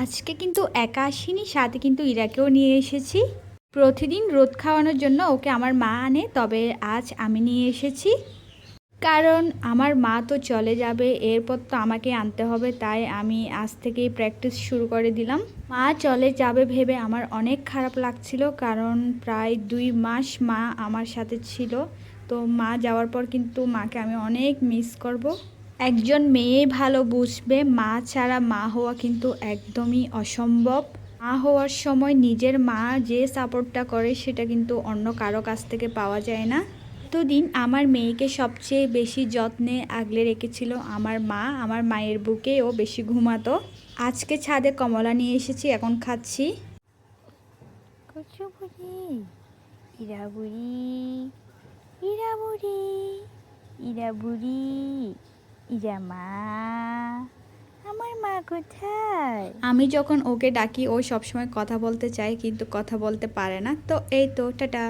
আজকে কিন্তু একা আসিনি, সাথে কিন্তু ইরাকেও নিয়ে এসেছি। প্রতিদিন রোদ খাওয়ানোর জন্য ওকে আমার মা আনে, তবে আজ আমি নিয়ে এসেছি। কারণ আমার মা তো চলে যাবে, এরপর তো আমাকে আনতে হবে, তাই আমি আজ থেকেই প্র্যাকটিস শুরু করে দিলাম। মা চলে যাবে ভেবে আমার অনেক খারাপ লাগছিল, কারণ প্রায় 2 মাস মা আমার সাথে ছিল। তো মা যাওয়ার পর কিন্তু মাকে আমি অনেক মিস করব। একজন মেয়ে ভালো বুঝবে মা ছাড়া মা হওয়া কিন্তু একদমই অসম্ভব। মা হওয়ার সময় নিজের মা যে সাপোর্টটা করে সেটা কিন্তু অন্য কারো কাছ থেকে পাওয়া যায় না। এতদিন আমার মেয়েকে সবচেয়ে বেশি যত্নে আগলে রেখেছিল আমার মা। আমার মায়ের বুকেও বেশি ঘুমাতো। আজকে ছাদে কমলা নিয়ে এসেছি, এখন খাচ্ছি। কচু বুড়ি, ইরা বুড়ি, ইরা বুড়ি, ইরা বুড়ি, ইরা মা, আমার মা কোথায়? আমি যখন ওকে ডাকি ও সবসময় কথা বলতে চায়, কিন্তু কথা বলতে পারে না। তো এই তো, টাটা।